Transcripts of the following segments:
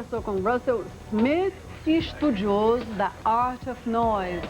Estou com Russell Smith, estudioso da Art of Noise.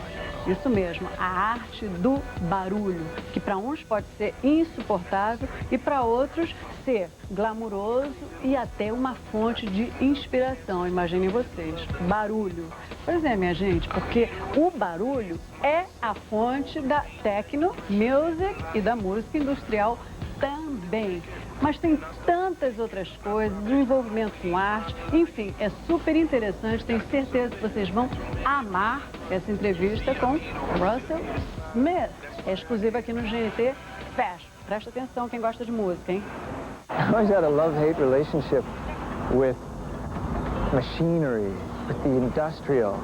Isso mesmo, a arte do barulho, que para uns pode ser insuportável e para outros ser glamuroso e até uma fonte de inspiração. Imaginem vocês, barulho. Pois é, minha gente, porque o barulho é a fonte da techno music e da música industrial também. Mas tem tantas outras coisas, o envolvimento com arte, enfim, é super interessante, tenho certeza que vocês vão amar essa entrevista com Russell Smith. É exclusiva aqui no GNT Fashion. Presta atenção quem gosta de música, hein? I always had a love-hate relationship with machinery, with the industrial.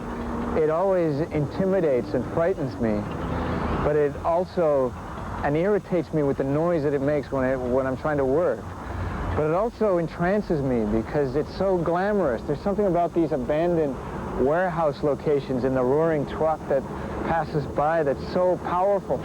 It always intimidates and frightens me, but it also irritates me with the noise that it makes when I'm trying to work. But it also entrances me because it's so glamorous. There's something about these abandoned warehouse locations and the roaring truck that passes by that's so powerful.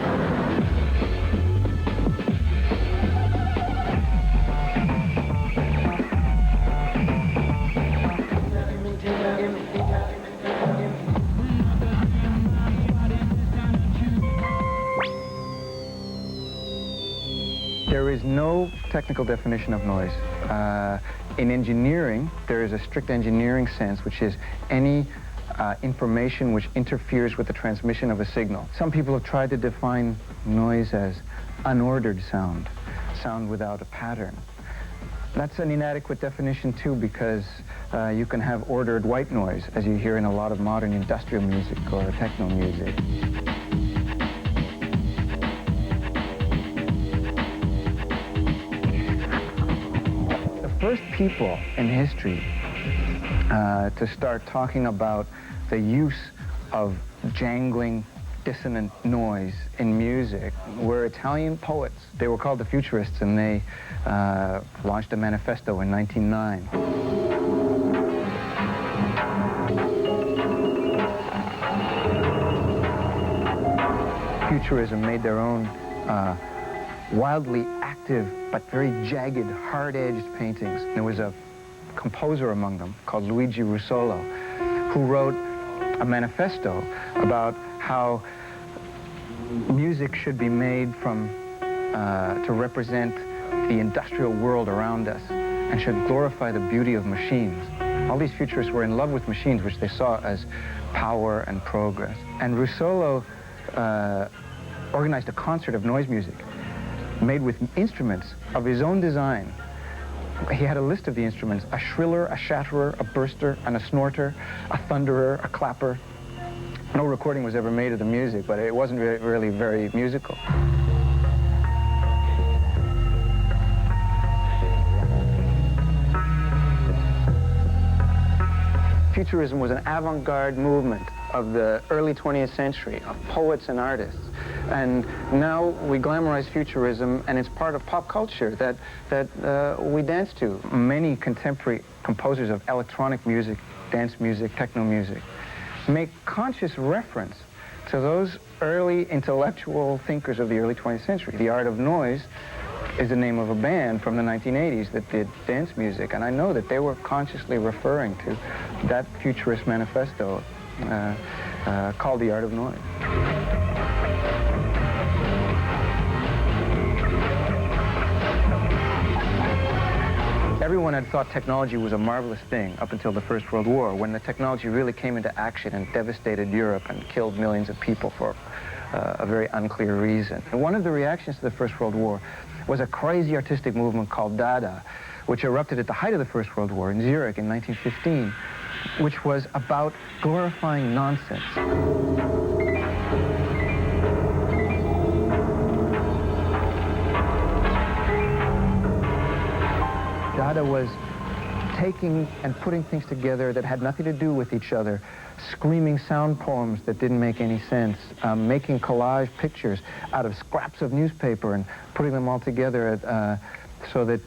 There is no technical definition of noise. In engineering, there is a strict engineering sense, which is any information which interferes with the transmission of a signal. Some people have tried to define noise as unordered sound, sound without a pattern. That's an inadequate definition, too, because you can have ordered white noise, as you hear in a lot of modern industrial music or techno music. First people in history to start talking about the use of jangling, dissonant noise in music were Italian poets. They were called the Futurists, and they launched a manifesto in 1909. Futurism made their own wildly active but very jagged, hard-edged paintings. There was a composer among them called Luigi Russolo who wrote a manifesto about how music should be made to represent the industrial world around us and should glorify the beauty of machines. All these futurists were in love with machines, which they saw as power and progress. And Russolo organized a concert of noise music made with instruments of his own design. He had a list of the instruments: a shriller, a shatterer, a burster, and a snorter, a thunderer, a clapper. No recording was ever made of the music, but it wasn't really very musical. Futurism was an avant-garde movement of the early 20th century, of poets and artists. And now we glamorize futurism, and it's part of pop culture that we dance to. Many contemporary composers of electronic music, dance music, techno music, make conscious reference to those early intellectual thinkers of the early 20th century. The Art of Noise is the name of a band from the 1980s that did dance music, and I know that they were consciously referring to that futurist manifesto called The Art of Noise. Everyone had thought technology was a marvelous thing up until the First World War, when the technology really came into action and devastated Europe and killed millions of people for a very unclear reason. And one of the reactions to the First World War was a crazy artistic movement called Dada, which erupted at the height of the First World War in Zurich in 1915, which was about glorifying nonsense. Dada was taking and putting things together that had nothing to do with each other, screaming sound poems that didn't make any sense, making collage pictures out of scraps of newspaper and putting them all together so that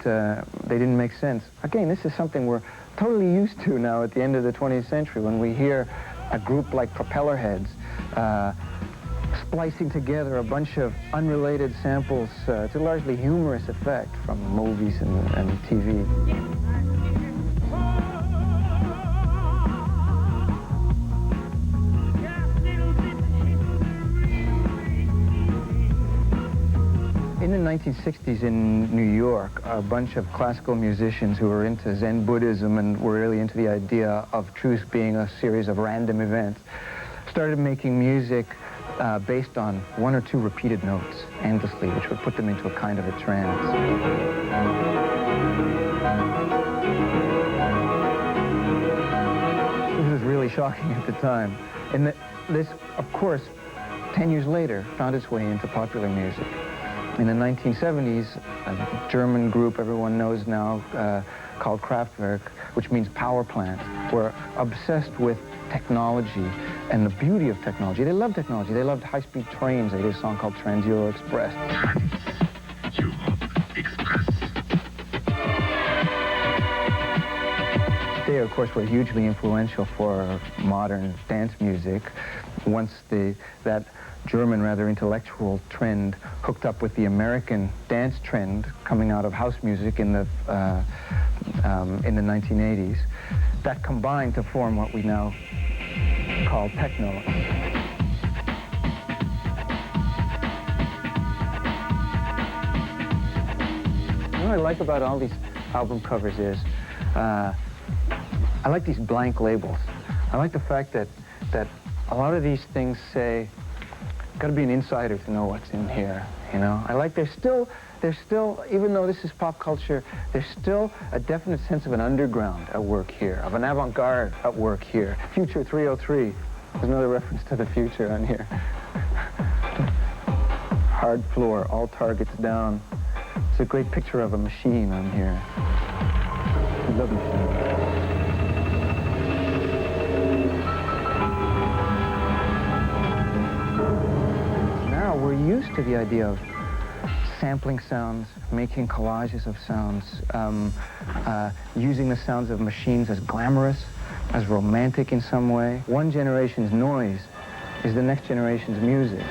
they didn't make sense. Again, this is something we're totally used to now at the end of the 20th century when we hear a group like Propellerheads splicing together a bunch of unrelated samples to largely humorous effect from movies and TV. 1960s in New York, a bunch of classical musicians who were into Zen Buddhism and were really into the idea of truth being a series of random events started making music based on one or two repeated notes endlessly, which would put them into a kind of a trance. This was really shocking at the time. And this, of course, 10 years later, found its way into popular music. In the 1970s, a German group everyone knows now called Kraftwerk, which means power plant, were obsessed with technology and the beauty of technology. They loved technology. They loved high-speed trains. They did a song called Trans-Euro Express. They, of course, were hugely influential for modern dance music. Once that German, rather intellectual trend hooked up with the American dance trend coming out of house music in the 1980s, that combined to form what we now call techno. What I like about all these album covers is I like these blank labels. I like the fact that a lot of these things say, got to be an insider to know what's in here, you know? I like there's still, even though this is pop culture, there's still a definite sense of an underground at work here, of an avant-garde at work here. Future 303, there's another reference to the future on here. Hard floor, all targets down. It's a great picture of a machine on here. Lovely thing. We're used to the idea of sampling sounds, making collages of sounds, using the sounds of machines as glamorous, as romantic in some way. One generation's noise is the next generation's music.